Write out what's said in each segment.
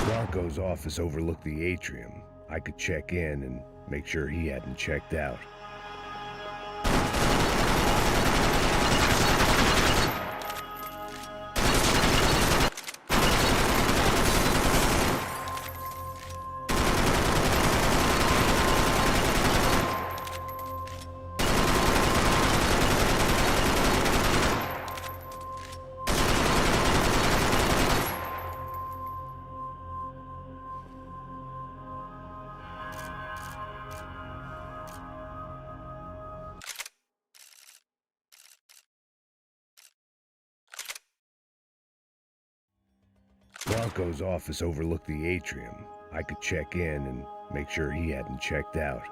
Bronco's office overlooked the atrium. I could check in and make sure he hadn't checked out. Bronco's office overlooked the atrium. I could check in and make sure he hadn't checked out.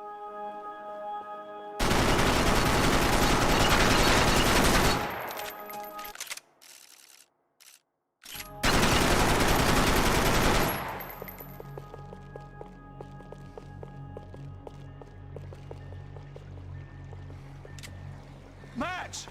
Max!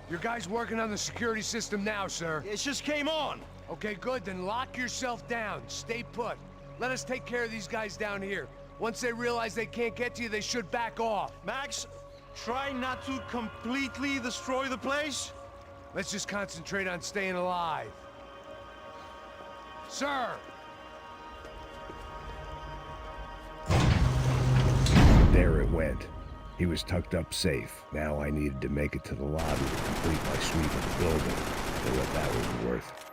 Your guy's working on the security system now, sir. It just came on. Okay, good. Then lock yourself down. Stay put. Let us take care of these guys down here. Once they realize they can't get to you, they should back off. Max, try not to completely destroy the place. Let's just concentrate on staying alive. Sir! There it went. He was tucked up safe. Now I needed to make it to the lobby to complete my sweep of the building. For what that was worth.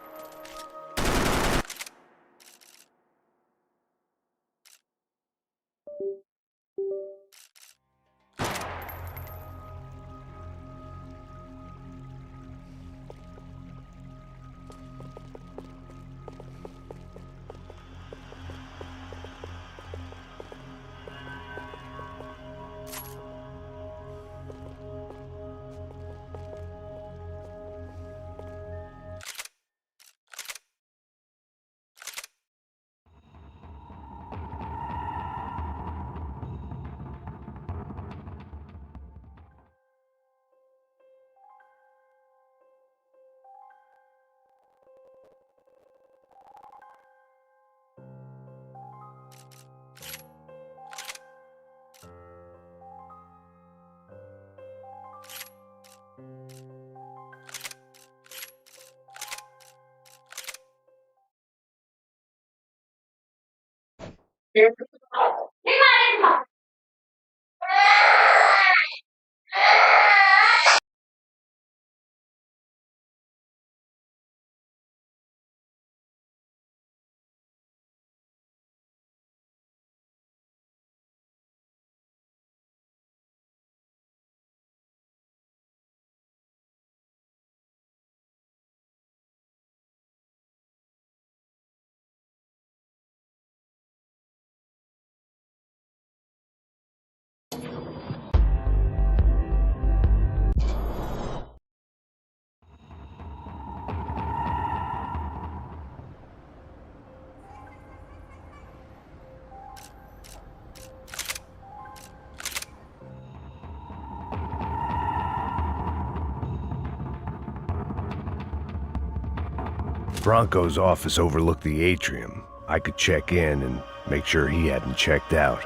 Bronco's office overlooked the atrium. I could check in and make sure he hadn't checked out.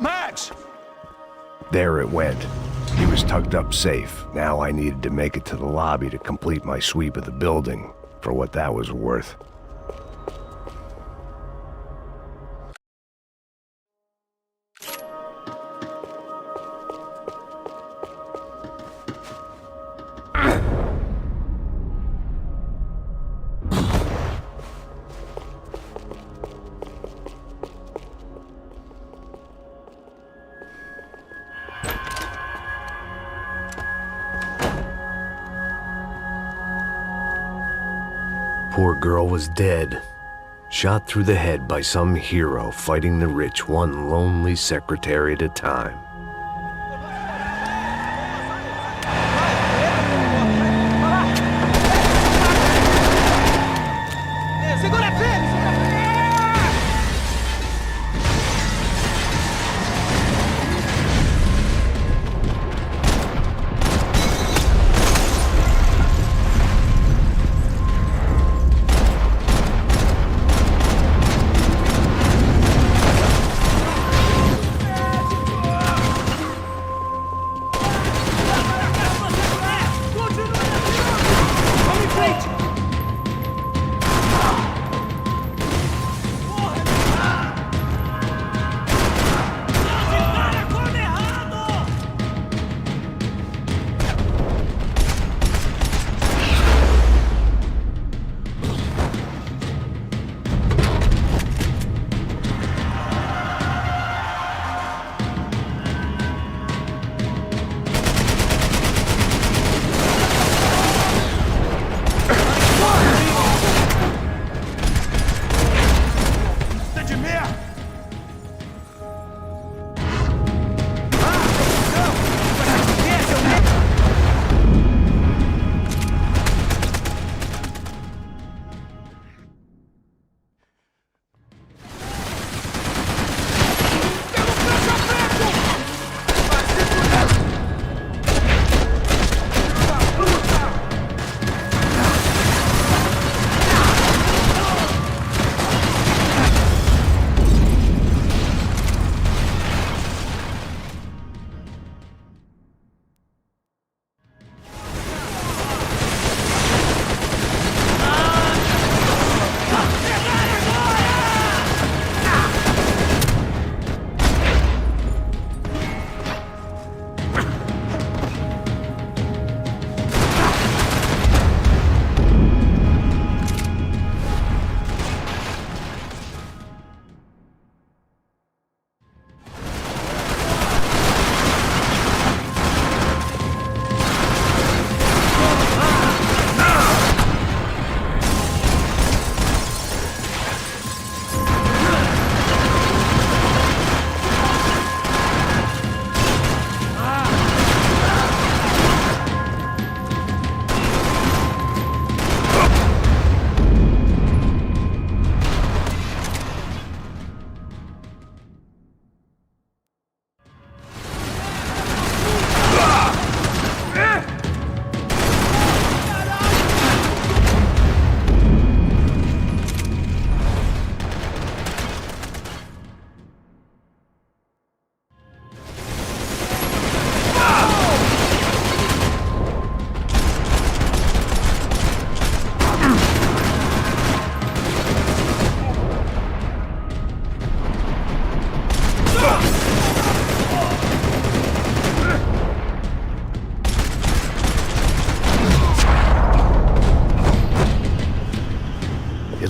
Max! There it went. He was was tucked up safe. Now I needed to make it to the lobby to complete my sweep of the building, for what that was worth. Poor girl was dead, shot through the head by some hero fighting the rich one lonely secretary at a time.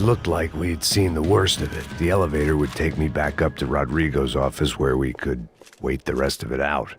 Looked like we'd seen the worst of it. The elevator would take me back up to Rodrigo's office where we could wait the rest of it out.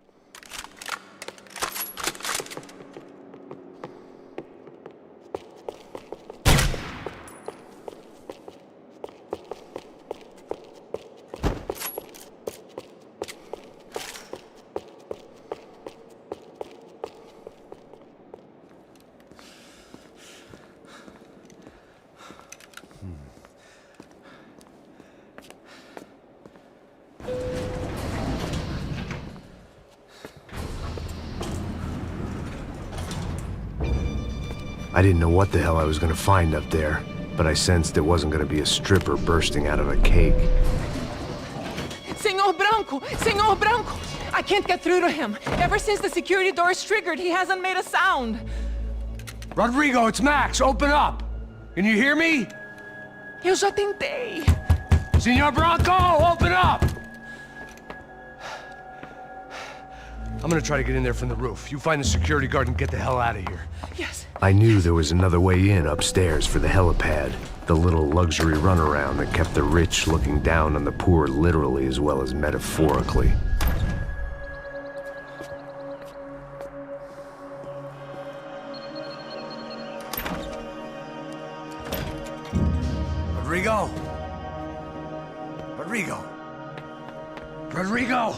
I didn't know what the hell I was gonna find up there, but I sensed it wasn't gonna be a stripper bursting out of a cake. Senhor Branco! Senhor Branco! I can't get through to him. Ever since the security door is triggered, he hasn't made a sound. Rodrigo, it's Max. Open up. Can you hear me? Eu já tentei. Senor Bronco, open up! I'm gonna try to get in there from the roof. You find the security guard and get the hell out of here. Yes. I knew there was another way in upstairs for the helipad, the little luxury runaround that kept the rich looking down on the poor literally as well as metaphorically. Rodrigo? Rodrigo? Rodrigo?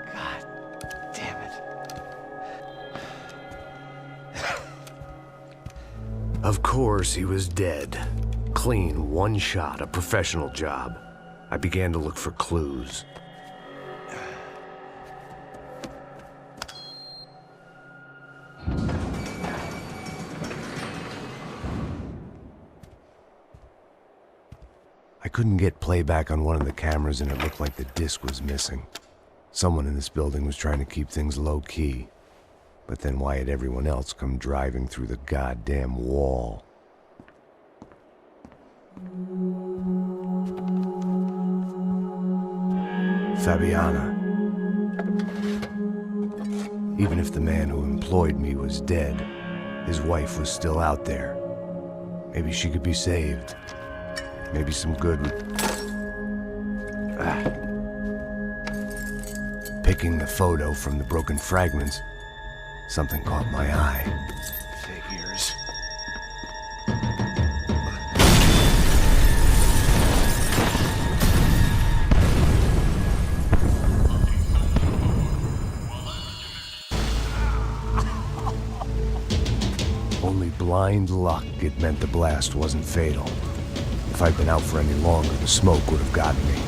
God damn it. Of course, he was dead. Clean, one shot, a professional job. I began to look for clues. I couldn't get playback on one of the cameras and it looked like the disc was missing. Someone in this building was trying to keep things low-key. But then why had everyone else come driving through the goddamn wall? Fabiana. Even if the man who employed me was dead, his wife was still out there. Maybe she could be saved. Maybe some good would... Picking the photo from the broken fragments, something caught my eye. Figures. Only blind luck it meant the blast wasn't fatal. If I'd been out for any longer, the smoke would have gotten me.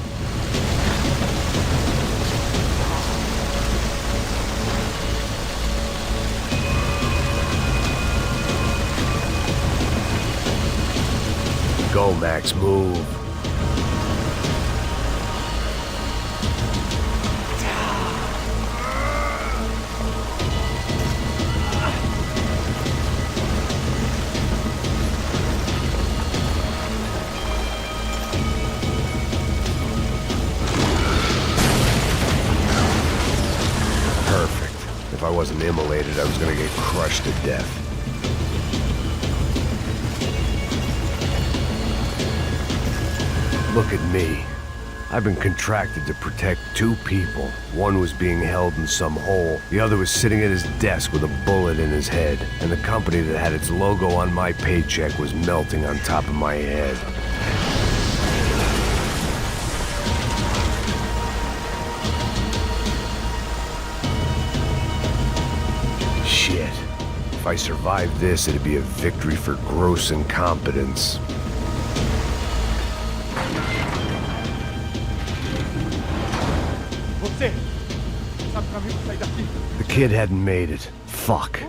Go, Max, move. Perfect. If I wasn't immolated, I was gonna get crushed to death. Look at me. I've been contracted to protect two people. One was being held in some hole. The other was sitting at his desk with a bullet in his head. And the company that had its logo on my paycheck was melting on top of my head. Shit. If I survived this, it'd be a victory for gross incompetence. The kid hadn't made it. Fuck.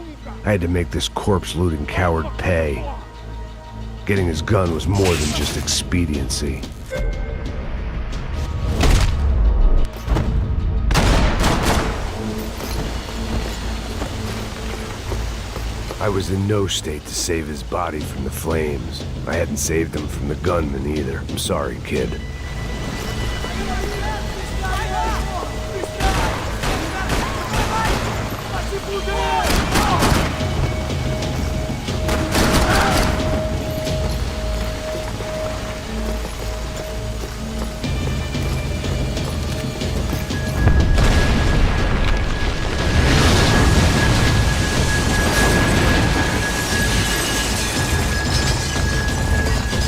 I had to make this corpse-looting coward pay. Getting his gun was more than just expediency. I was in no state to save his body from the flames. I hadn't saved him from the gunman either. I'm sorry, kid.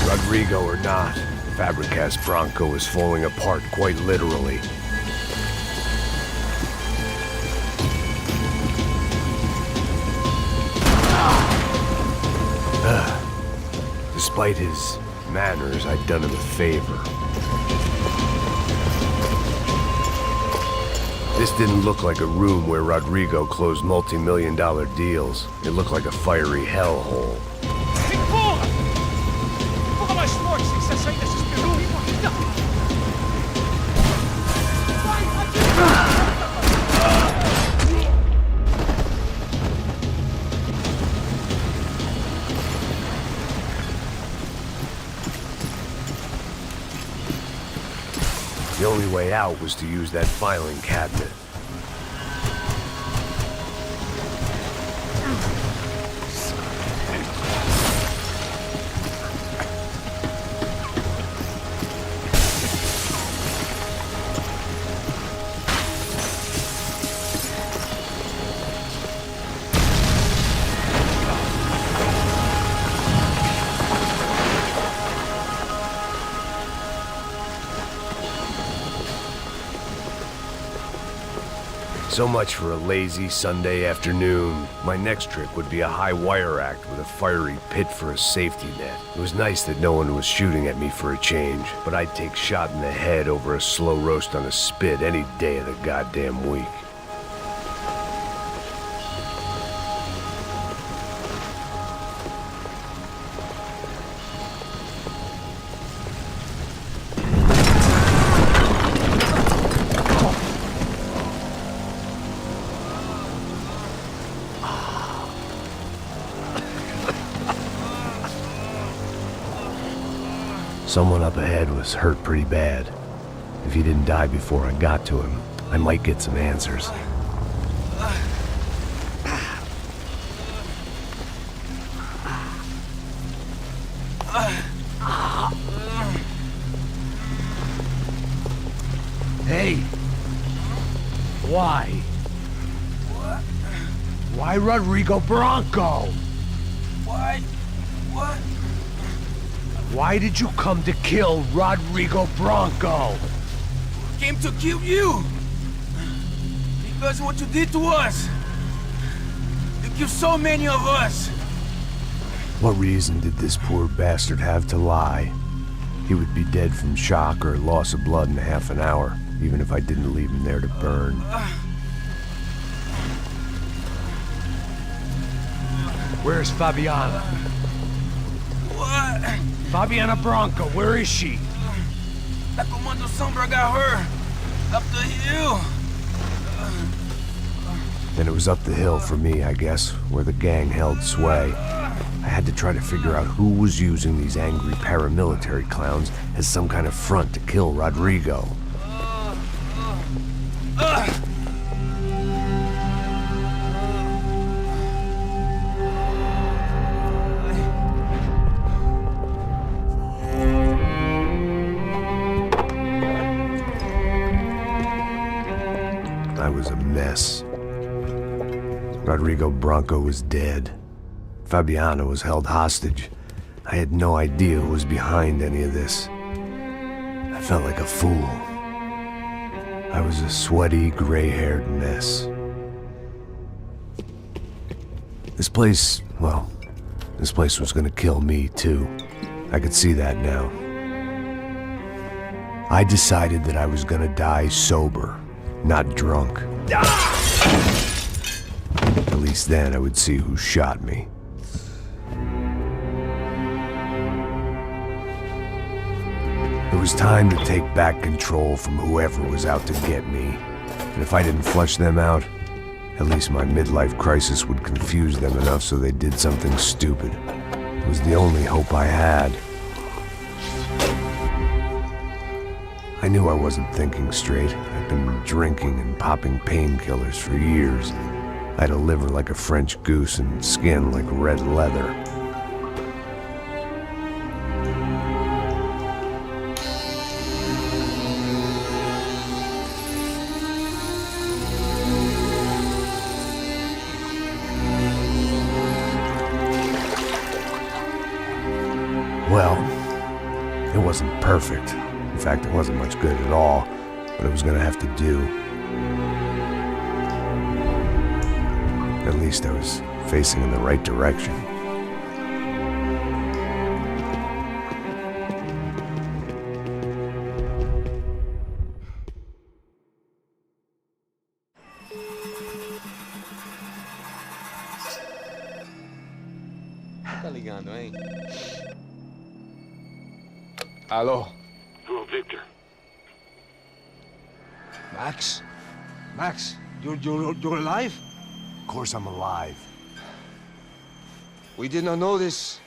Rodrigo or not, Fabricas Bronco is falling apart quite literally. Despite his manners, I'd done him a favor. This didn't look like a room where Rodrigo closed multi-million-dollar deals. It looked like a fiery hellhole. way out was to use that filing cabinet. So much for a lazy Sunday afternoon. My next trick would be a high wire act with a fiery pit for a safety net. It was nice that no one was shooting at me for a change, but I'd take shot in the head over a slow roast on a spit any day of the goddamn week. Someone up ahead was hurt pretty bad. If he didn't die before I got to him, I might get some answers. Hey! Why? What? Why Rodrigo Bronco? Why? What? Why did you come to kill Rodrigo Bronco? Came to kill you! Because what you did to us! You killed so many of us! What reason did this poor bastard have to lie? He would be dead from shock or loss of blood in half an hour, even if I didn't leave him there to burn. Where's Fabiana? What? Fabiana Bronco, where is she? La Comando Sombra got her! Up the hill! Then it was up the hill for me, I guess, where the gang held sway. I had to try to figure out who was using these angry paramilitary clowns as some kind of front to kill Rodrigo. I was a mess. Rodrigo Bronco was dead. Fabiana was held hostage. I had no idea who was behind any of this. I felt like a fool. I was a sweaty, gray-haired mess. This place, well, this place was gonna kill me too. I could see that now. I decided that I was gonna die sober, not drunk. At least then I would see who shot me. It was time to take back control from whoever was out to get me. And if I didn't flush them out, at least my midlife crisis would confuse them enough so they did something stupid. It was the only hope I had. I knew I wasn't thinking straight. I'd been drinking and popping painkillers for years. I had a liver like a French goose and skin like red leather. Well, it wasn't perfect. In fact, it wasn't much good at all, but it was gonna have to do. At least I was facing in the right direction. Tá ligando, hein? Alô? Oh, Victor. Max? Max, you're alive? Of course I'm alive. We did not know this.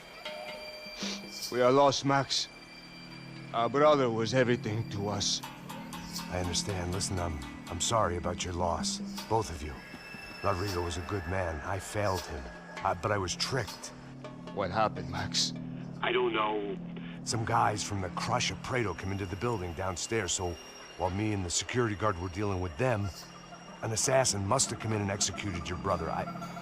We are lost, Max. Our brother was everything to us. I understand. Listen, I'm sorry about your loss. Both of you. Rodrigo was a good man. I failed him. But I was tricked. What happened, Max? I don't know. Some guys from the Crush of Prado came into the building downstairs, so while me and the security guard were dealing with them, an assassin must have come in and executed your brother.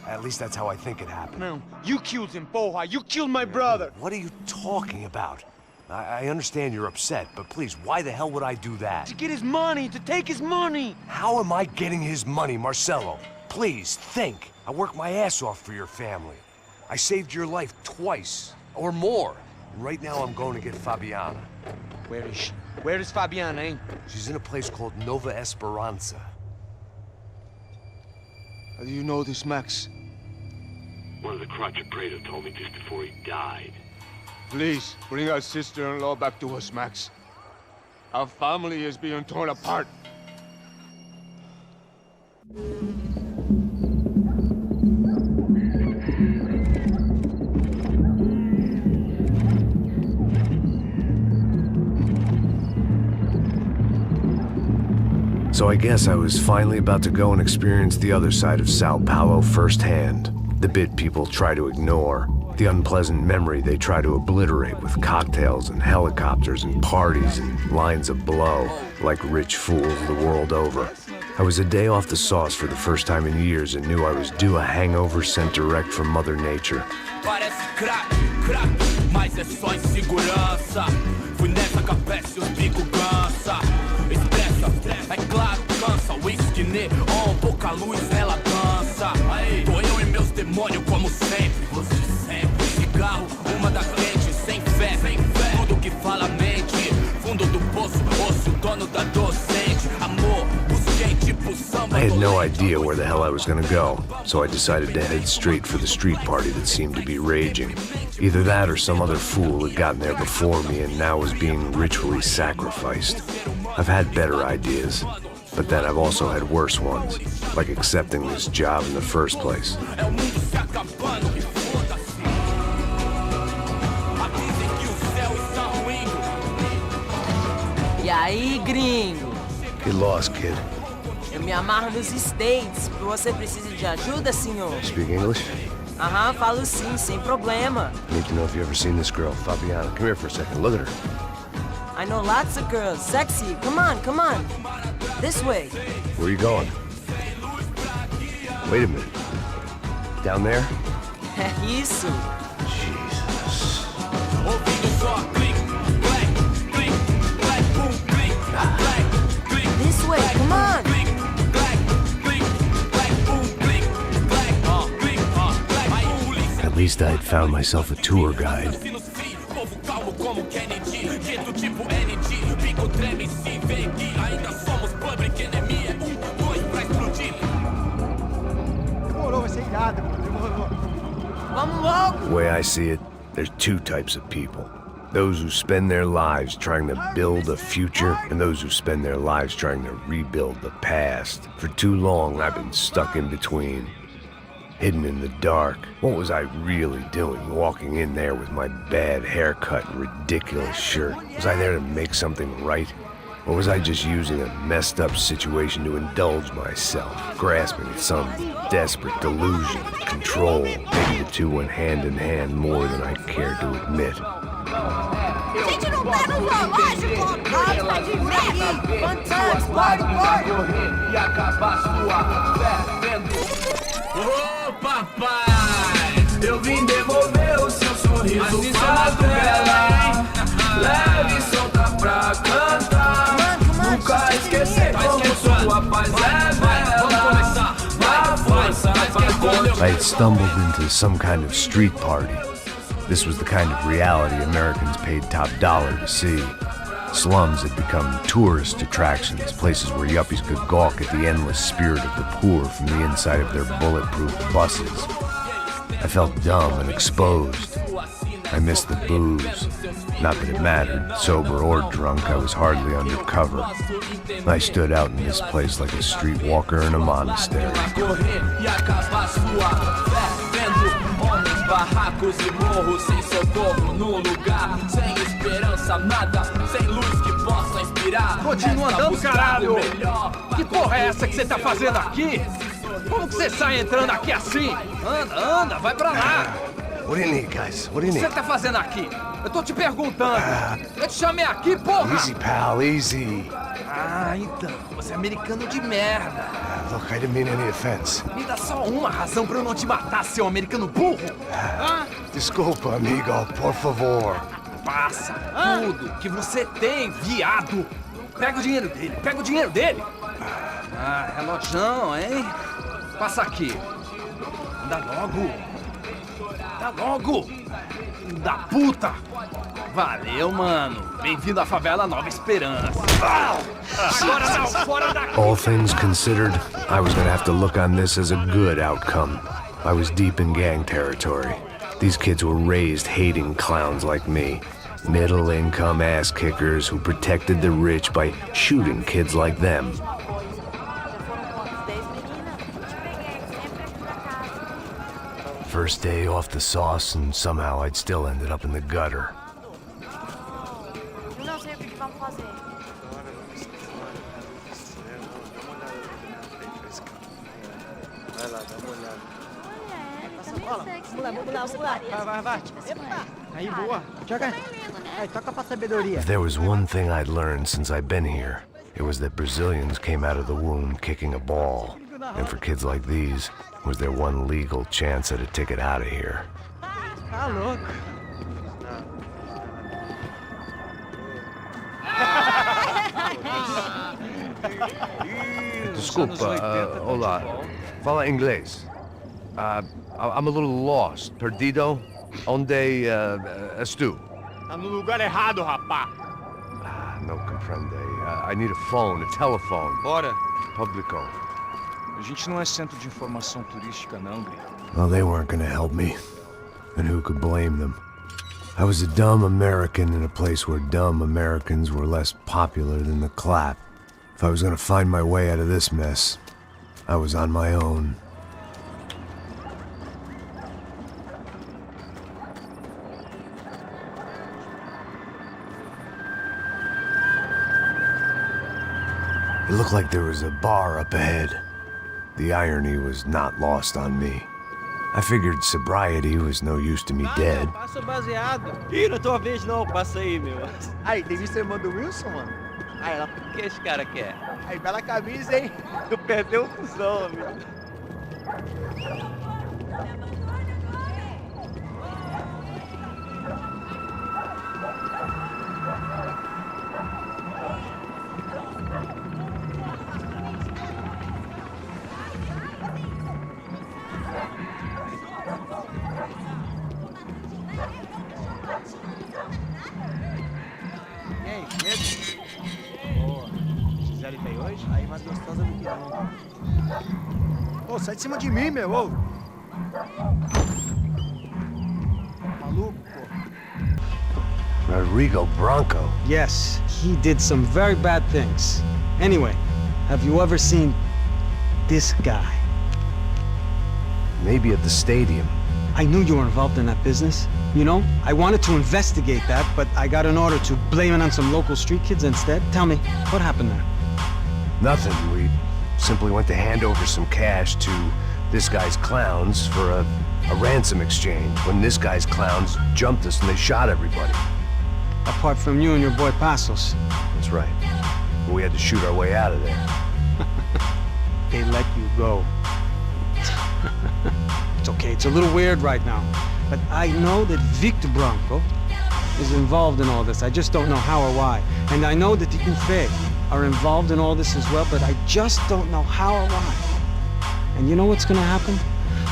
At least that's how I think it happened. No, you killed him, Porra. You killed my brother. What are you talking about? I understand you're upset, but please, why the hell would I do that? To get his money, to take his money. How am I getting his money, Marcelo? Please, think. I worked my ass off for your family. I saved your life twice, or more. And right now I'm going to get Fabiana. Where is she? Where is Fabiana, eh? She's in a place called Nova Esperanza. How do you know this, Max? One of the Crotch of Prado told me just before he died. Please, bring our sister-in-law back to us, Max. Our family is being torn apart. So I guess I was finally about to go and experience the other side of Sao Paulo firsthand. The bit people try to ignore. The unpleasant memory they try to obliterate with cocktails and helicopters and parties and lines of blow, like rich fools the world over. I was a day off the sauce for the first time in years and knew I was due a hangover sent direct from Mother Nature. Parece crack, crack, mas é só insegurança. Fui nessa capete, os bico cansa. Estressa, é claro, cansa. Whisky neon, pouca luz, ela dança. Tô eu e meus demônios como sempre. Você sempre. Cigarro, uma da frente, sem fé. Tudo que fala mente. Fundo do poço, osso, dono da docente. Amor, busquei tipo samba. I had no idea where the hell I was gonna go, so I decided to head straight for the street party that seemed to be raging. Either that or some other fool had gotten there before me and now was being ritually sacrificed. I've had better ideas, but then I've also had worse ones, like accepting this job in the first place. E aí, gringo? Get lost, kid. Eu me amarro nos States. Você precisa de ajuda, senhor? Speak English? Aham, falo sim, sem problema. I need to know if you've ever seen this girl, Fabiana. Come here for a second. Look at her. I know lots of girls. Sexy. Come on, come on. This way. Where are you going? Wait a minute. Down there? Isso. Jesus. This way, come on. At least I'd found myself a tour guide. The way I see it, there's two types of people. Those who spend their lives trying to build a future, and those who spend their lives trying to rebuild the past. For too long, I've been stuck in between. Hidden in the dark. What was I really doing, walking in there with my bad haircut and ridiculous shirt? Was I there to make something right? Or was I just using a messed up situation to indulge myself, grasping at some desperate delusion of control? Maybe the two went hand in hand more than I cared to admit. Gente, não tá no zoológico! Tá de Maggie! Fun times, party, party! E acabar sua fé vendo. Ô papai, eu vim devolver o seu sorriso pra tela. Leve e solta pra cantar. Nunca esquecer como sua paz é bela. Dá força pra continuar. I had stumbled into some kind of street party. This was the kind of reality Americans paid top dollar to see. Slums had become tourist attractions, places where yuppies could gawk at the endless spirit of the poor from the inside of their bulletproof buses. I felt dumb and exposed. I missed the booze. Not that it mattered, sober or drunk, I was hardly undercover. I stood out in this place like a streetwalker in a monastery. Barracos e morros sem socorro no lugar, sem esperança, nada, sem luz que possa inspirar. Continua Resta andando, buscar caralho! o melhor. Que porra é essa que você tá fazendo aqui? Como que você sai entrando aqui assim? Anda, vai pra lá! What do you need, guys? What do O you que você need? tá fazendo aqui? Eu tô te perguntando. Eu te chamei aqui, porra! Easy, pal, easy. Ah, então. Você é americano de merda. Look, I didn't mean any offense. Me dá só uma razão pra eu não te matar, seu americano burro. Desculpa, amigo, por favor. Passa tudo que você tem, viado. Pega o dinheiro dele. Ah, relojão, hein? Passa aqui. Anda logo. Filho da puta. Valeu, mano. Bem-vindo à favela Nova Esperança. Agora não, fora daqui. All things considered, I was gonna have to look on this as a good outcome. I was deep in gang territory. These kids were raised hating clowns like me. Middle-income ass-kickers who protected the rich by shooting kids like them. First day off the sauce, and somehow I'd still ended up in the gutter. Eu não sei o que vamos fazer. Vai lá, dá uma olhada. Vamos lá. Vai. Epa! Aí, boa. Joga. Aí, toca pra sabedoria. If there was one thing I'd learned since I've been here, it was that Brazilians came out of the womb kicking a ball. And for kids like these, was their one legal chance at a ticket out of here. Tá louco. Desculpa, olá. Fala inglês. I'm a little lost. Perdido? Onde és tu? Tá no lugar errado, rapá. No comprende. I need a phone, a telephone. Bora. Publico. A gente não é centro de informação turística, não, Gri. Well, they weren't gonna help me. And who could blame them? I was a dumb American in a place where dumb Americans were less popular than the clap. If I was gonna find my way out of this mess, I was on my own. It looked like there was a bar up ahead. The irony was not lost on me. I figured sobriety was no use to me dead. Passa baseado. Ih, não é tua vez não, passa aí, meu. Aí, tem visto a irmã do Wilson, mano? Aí, ela... O que esse cara quer? Aí, bela camisa, hein? Tu perdeu o cuzão, amigo. E aí, Pedro? Boa. Gisele veio hoje? Aí, mais gostosa do que nunca. Ô, sai de cima de mim, meu, ô! Maluco, pô. Rodrigo Bronco. Yes, he did some very bad things. Anyway, have you ever seen this guy? Maybe at the stadium. I knew you were involved in that business. You know, I wanted to investigate that, but I got an order to blame it on some local street kids instead. Tell me, what happened there? Nothing. We simply went to hand over some cash to this guy's clowns for a ransom exchange when this guy's clowns jumped us and they shot everybody. Apart from you and your boy Passos. That's right. We had to shoot our way out of there. They let you go. It's okay, it's a little weird right now. But I know that Victor Bronco is involved in all this. I just don't know how or why. And I know that the Ufe are involved in all this as well, but I just don't know how or why. And you know what's gonna happen?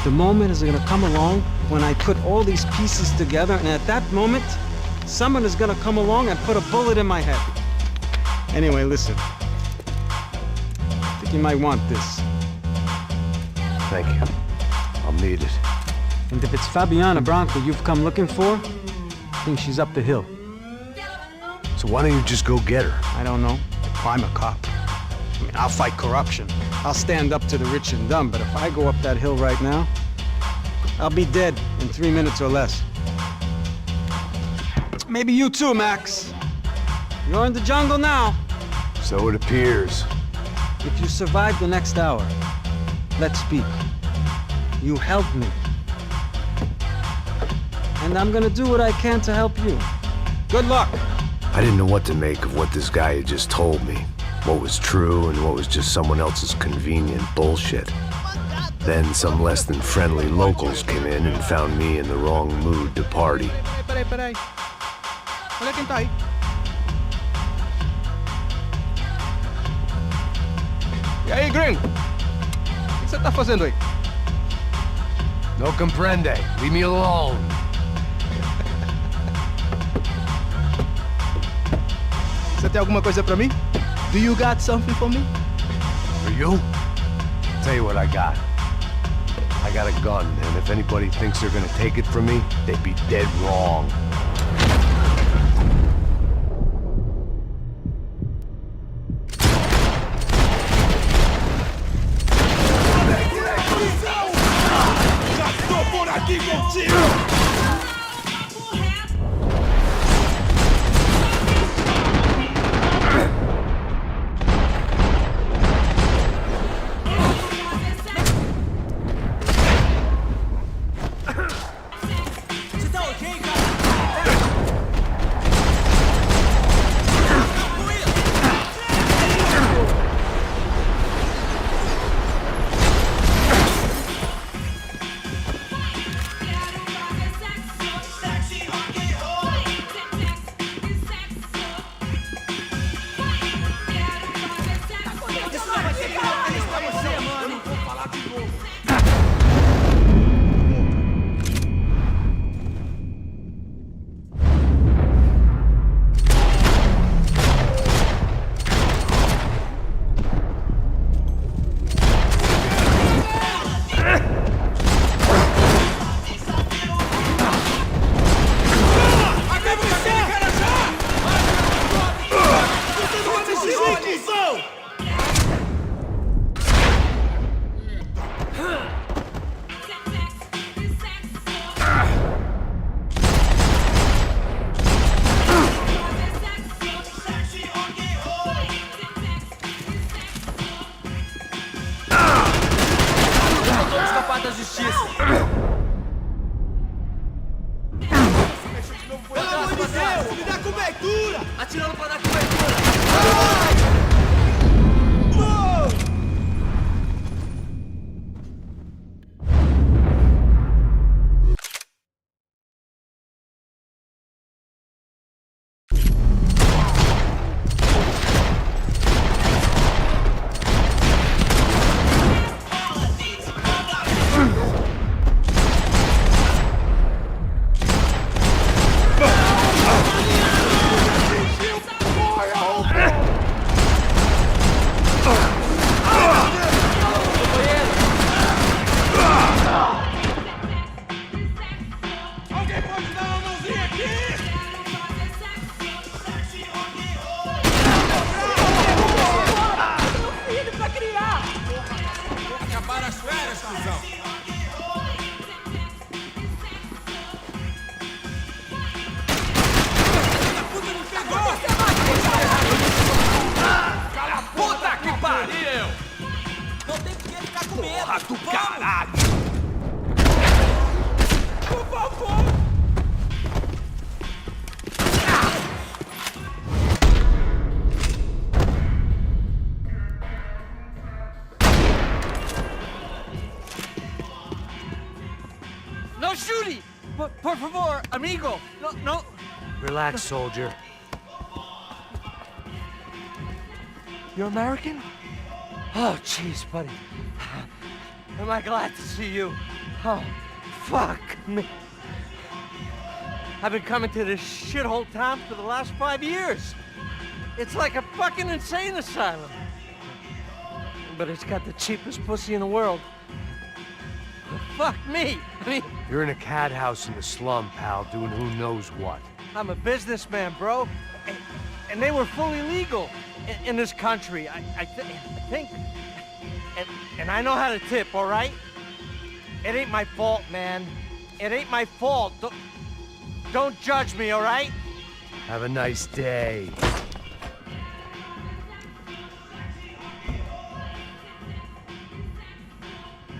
The moment is gonna come along when I put all these pieces together, and at that moment, someone is gonna come along and put a bullet in my head. Anyway, listen. I think you might want this. Thank you. I'll need it. And if it's Fabiana Bronco you've come looking for, I think she's up the hill. So why don't you just go get her? I don't know. I'm a cop. I mean, I'll fight corruption. I'll stand up to the rich and dumb, but if I go up that hill right now, I'll be dead in 3 minutes or less. Maybe you too, Max. You're in the jungle now. So it appears. If you survive the next hour, let's speak. You helped me. And I'm gonna do what I can to help you. Good luck. I didn't know what to make of what this guy had just told me. What was true and what was just someone else's convenient bullshit. Then some less than friendly locals came in and found me in the wrong mood to party. Peraí. Olha quem tá aí. E aí, gringo? O que você tá fazendo aí? No comprende. Leave me alone. Você tem alguma coisa pra mim? Do you got something for me? For you? Tell you what I got. I got a gun, and if anybody thinks they're gonna take it from me, they'd be dead wrong. shooting! Por favor, amigo! No. Relax, soldier. You're American? Oh, jeez, buddy. Am I glad to see you? Oh, fuck me. I've been coming to this shithole town for the last 5 years. It's like a fucking insane asylum. But it's got the cheapest pussy in the world. Fuck me. I mean... You're in a cat house in the slum, pal, doing who knows what. I'm a businessman, bro. And they were fully legal in this country. I think... And I know how to tip, all right? It ain't my fault, man. It ain't my fault. Don't judge me, all right? Have a nice day.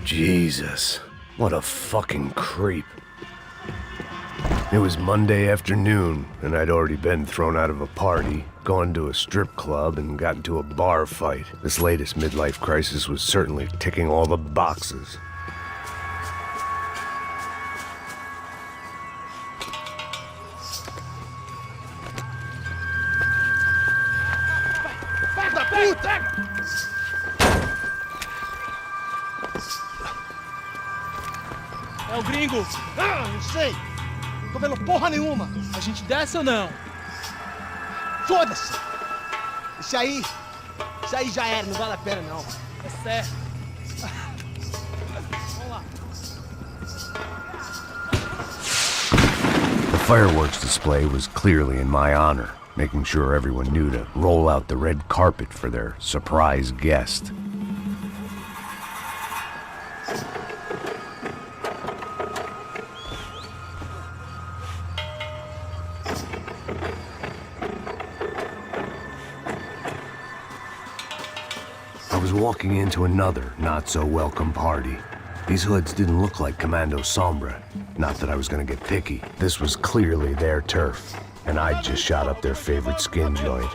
Jesus, what a fucking creep. It was Monday afternoon, and I'd already been thrown out of a party, gone to a strip club, and got into a bar fight. This latest midlife crisis was certainly ticking all the boxes. É o gringo. Ah, eu sei. Não tô vendo porra nenhuma. A gente desce ou não? Foda-se. Isso aí já era, não vale a pena não. É certo. Vamos lá. The fireworks display was clearly in my honor, making sure everyone knew to roll out the red carpet for their surprise guest. I was walking into another not-so-welcome party. These hoods didn't look like Commando Sombra. Not that I was gonna get picky. This was clearly their turf, and I'd just shot up their favorite skin joint.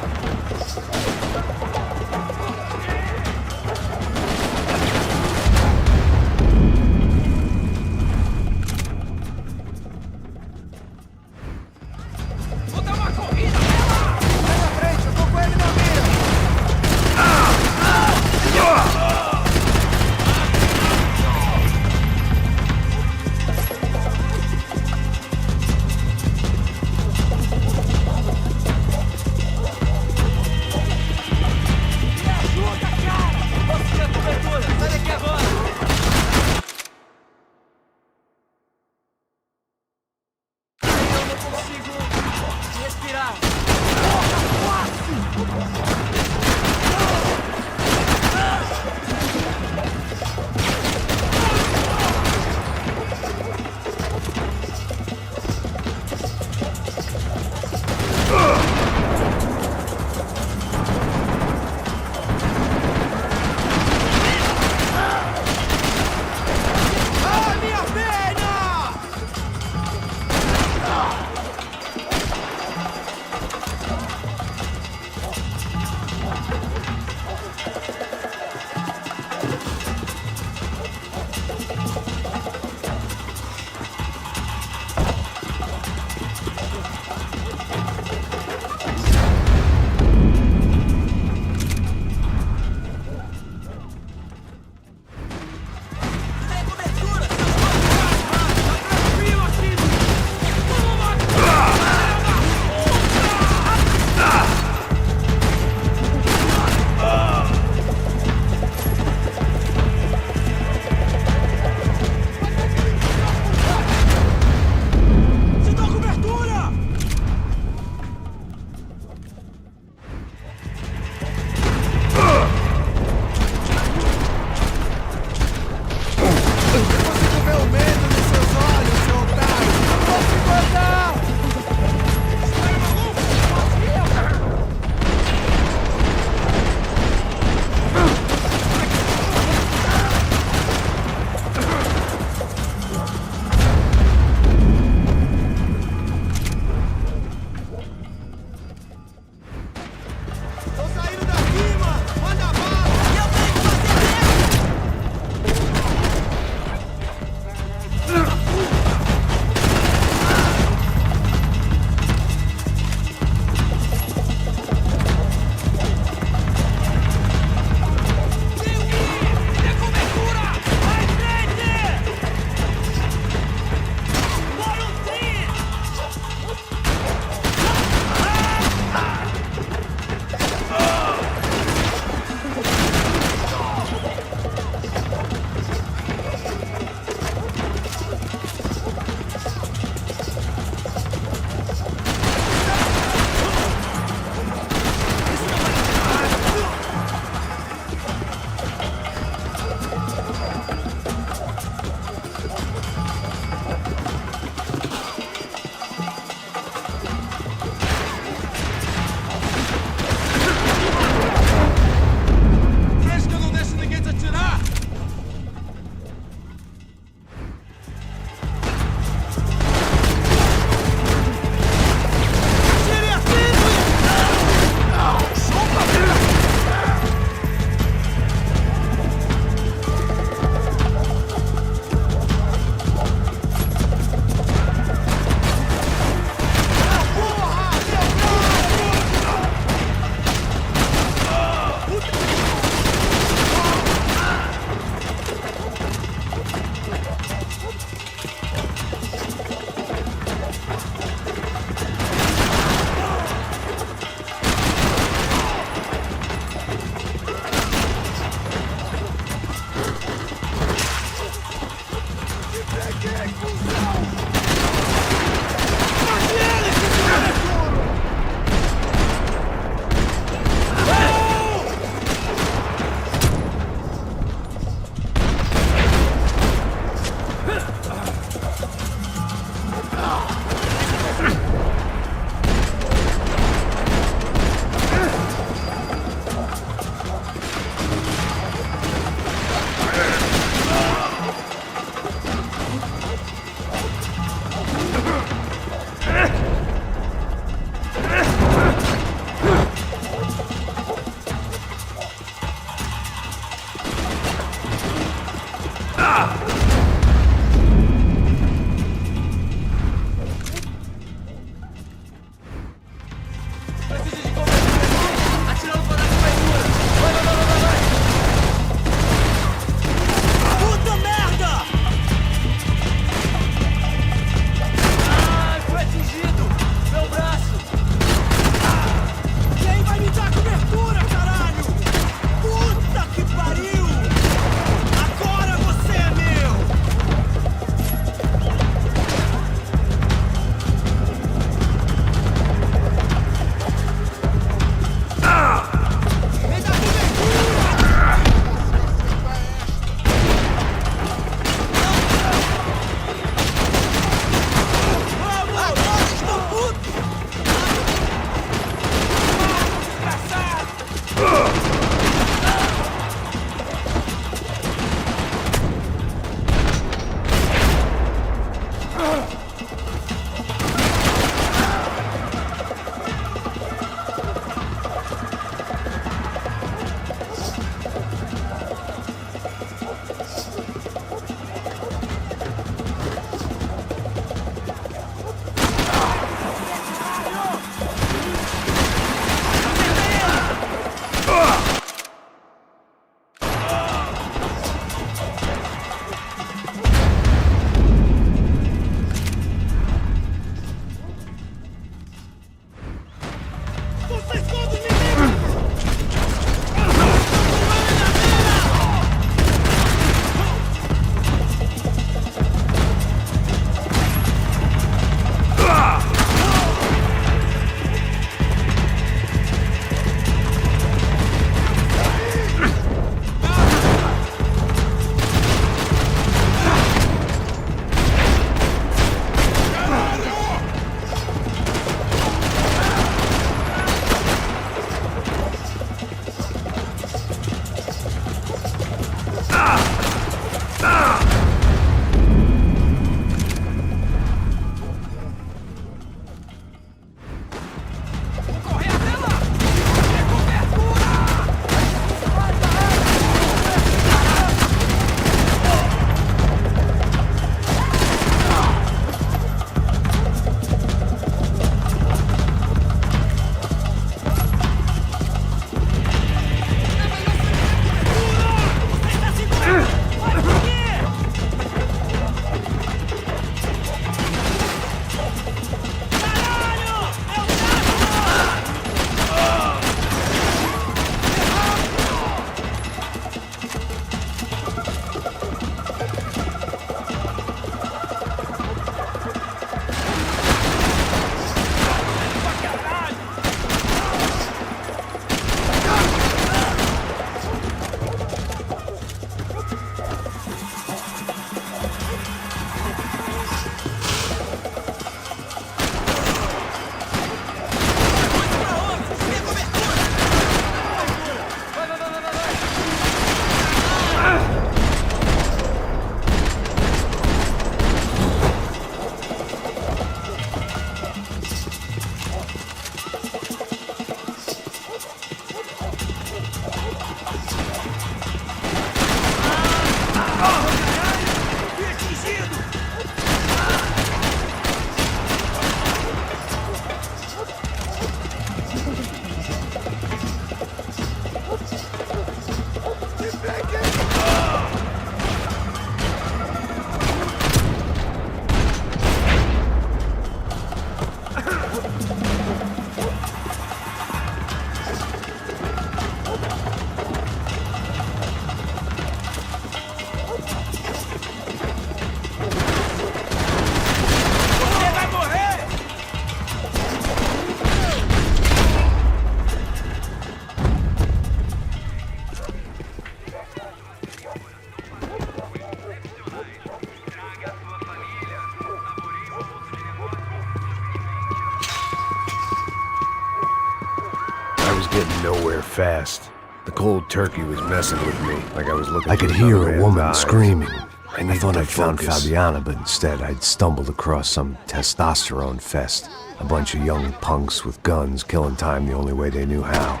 nowhere fast. The cold turkey was messing with me, like I was looking. I could hear a woman eyes. screaming. I thought to I'd found focus. Fabiana, but instead I'd stumbled across some testosterone fest. A bunch of young punks with guns killing time the only way they knew how.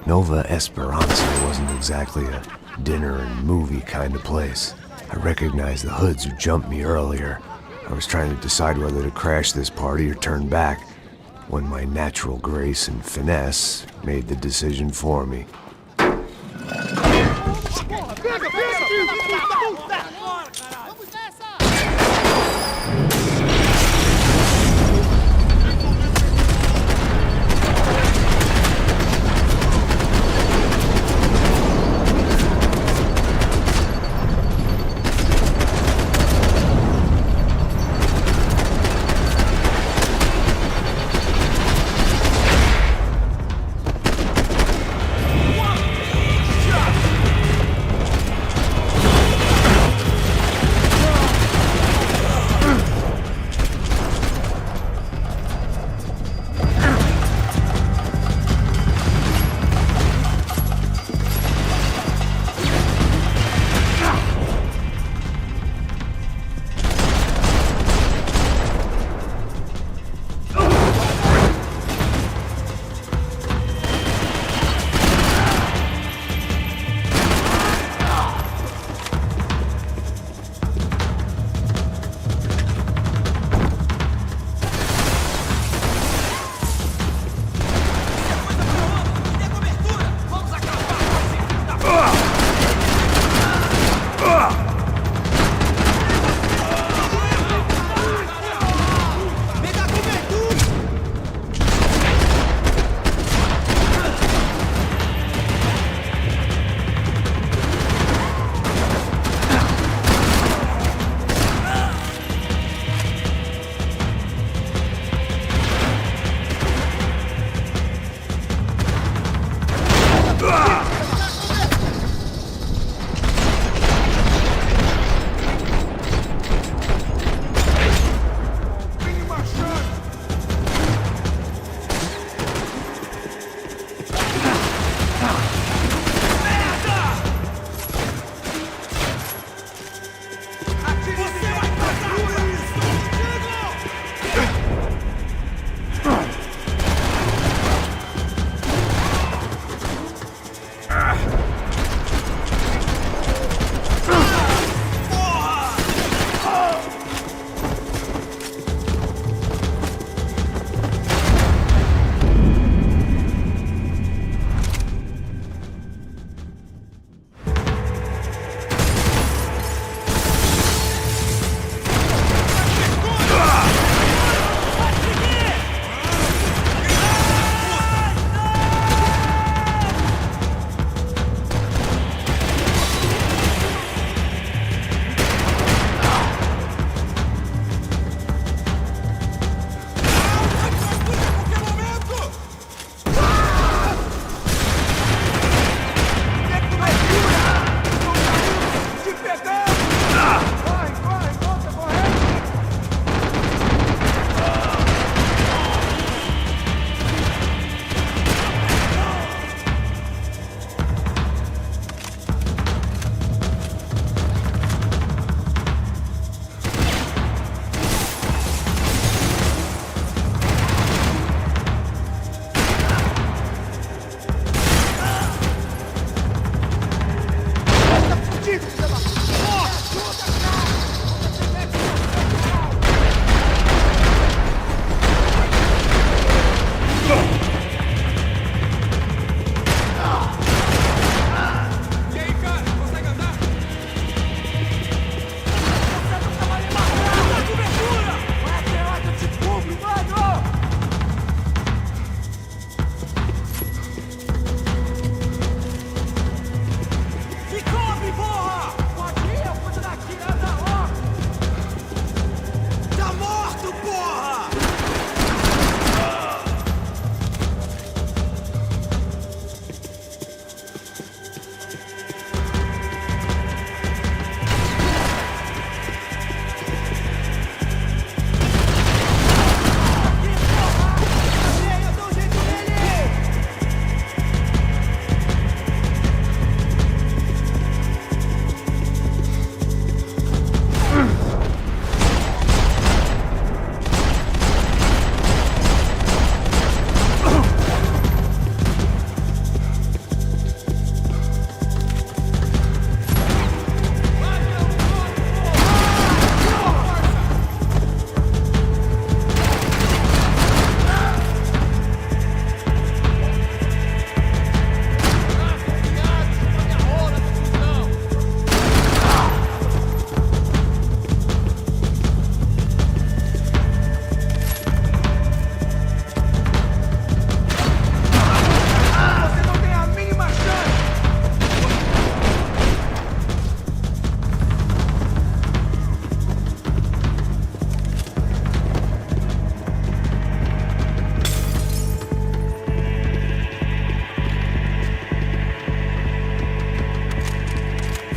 Nova Esperanza wasn't exactly a dinner and movie kind of place. I recognized the hoods who jumped me earlier. I was trying to decide whether to crash this party or turn back, when my natural grace and finesse made the decision for me.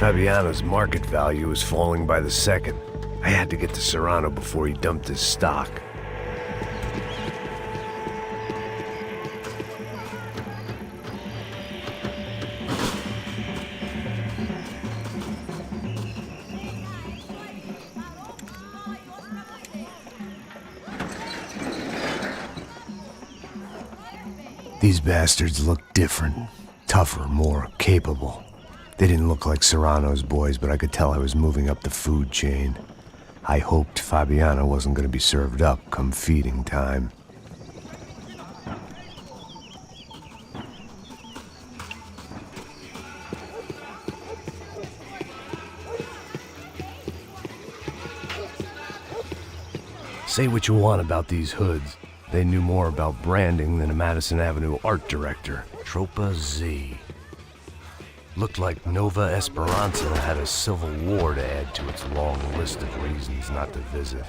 Fabiano's market value was falling by the second. I had to get to Serrano before he dumped his stock. These bastards looked different, tougher, more capable. They didn't look like Serrano's boys, but I could tell I was moving up the food chain. I hoped Fabiano wasn't going to be served up come feeding time. Say what you want about these hoods. They knew more about branding than a Madison Avenue art director. Tropa Z. Looked like Nova Esperanza had a civil war to add to its long list of reasons not to visit.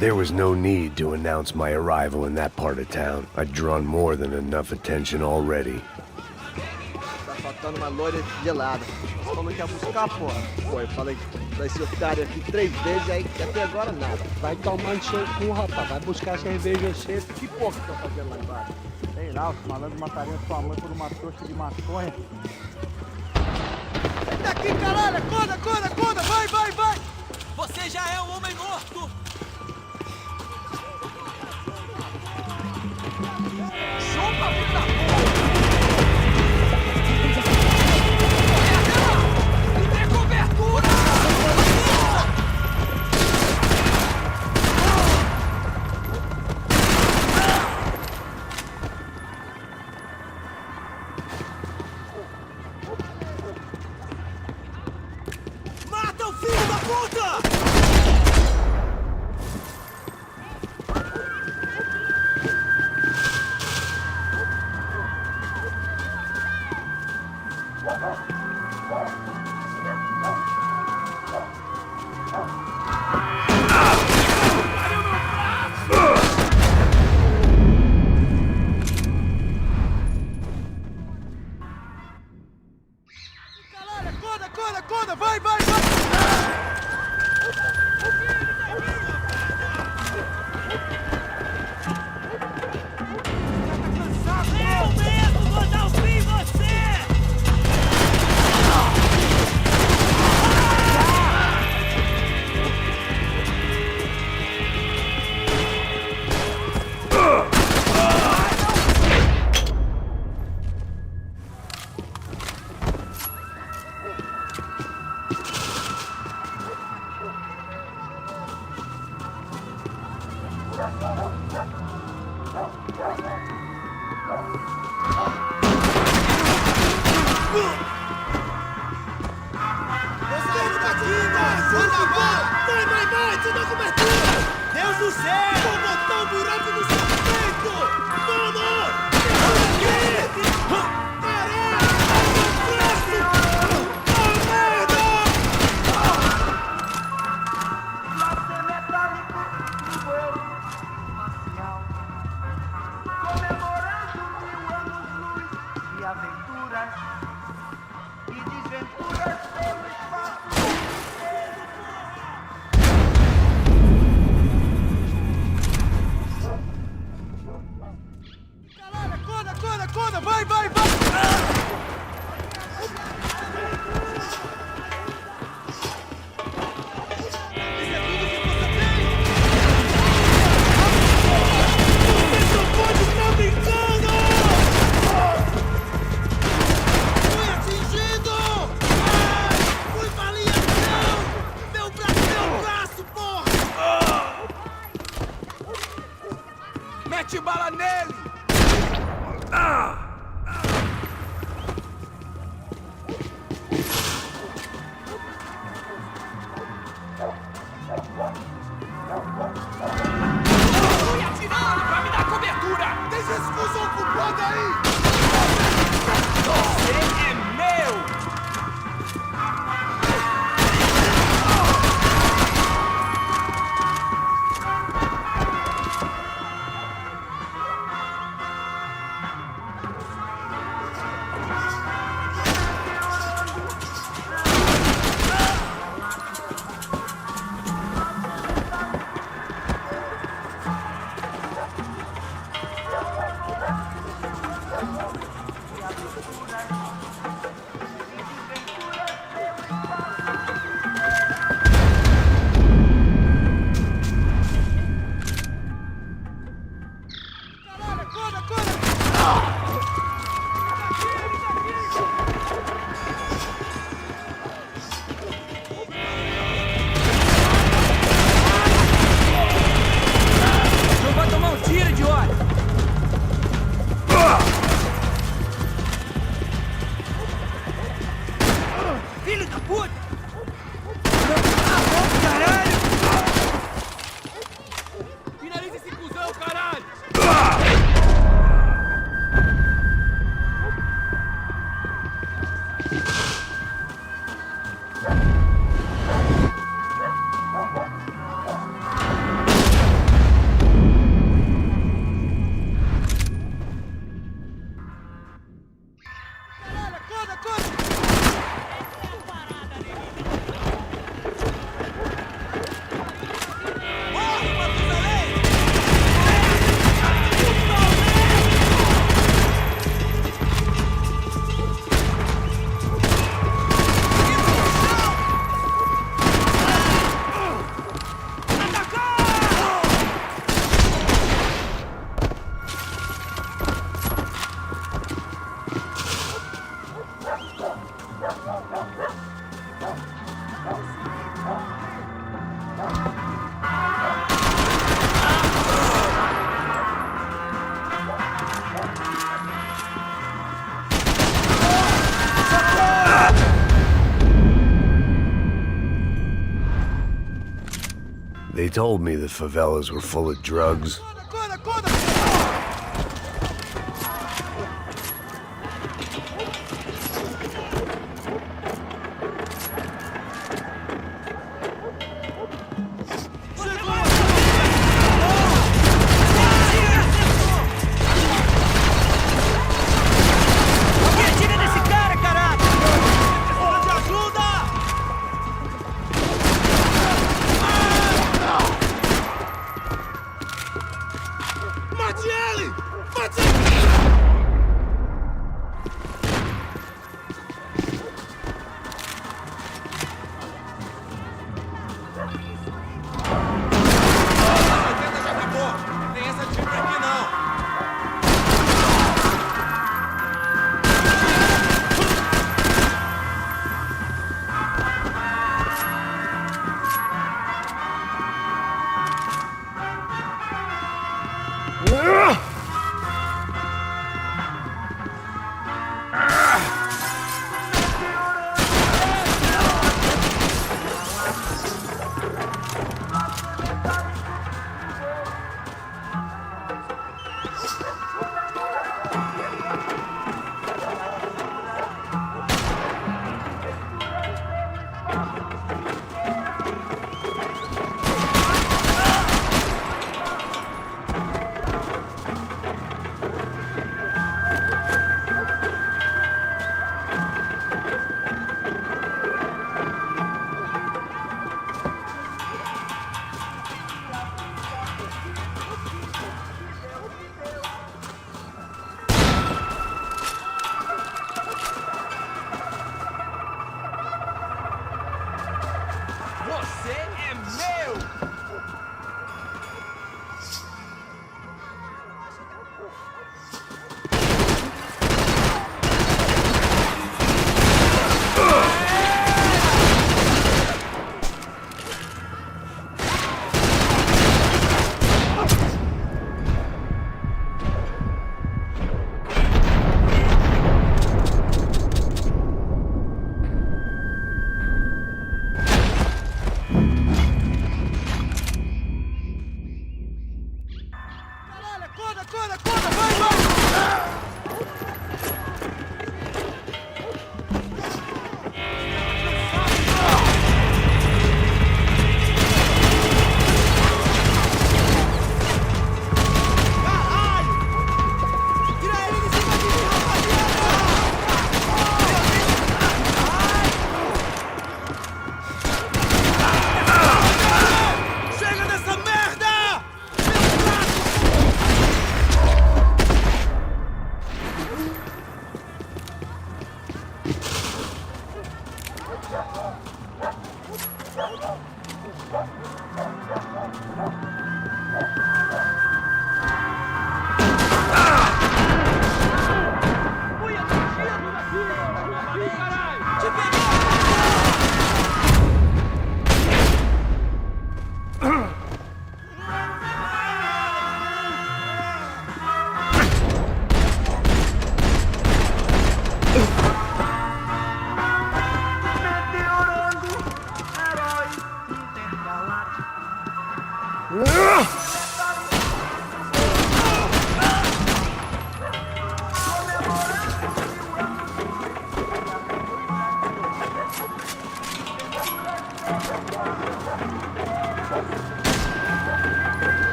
There was no need to announce my arrival in that part of town. I'd drawn more than enough attention already. Tá faltando uma loira gelada. Você não quer buscar, porra? Pô, eu falei pra esse otário aqui 3 vezes, aí até agora nada. Vai tomando seu cu, rapaz. Vai buscar cerveja cedo. Que porra que tá fazendo lá embaixo? Sei lá, os malandros matariam sua mãe por uma trouxa de maconha. Sai daqui, caralho! Acorda! Vai! Você já é um homem morto! Chupa, filho da porra! Me dê cobertura! Mata o filho da puta! Acorda! Vai! Eu mesmo vou dar o fim em você! Vai! Você dá cobertura! Deus do céu! Vou botar um buraco no seu peito! Mano! Aqui! Caralho! Acorda! Vai! Mete bala nele! Fui atirando pra me dar cobertura! Deixa esse fusão ocupado aí! Você é meu! They told me the favelas were full of drugs.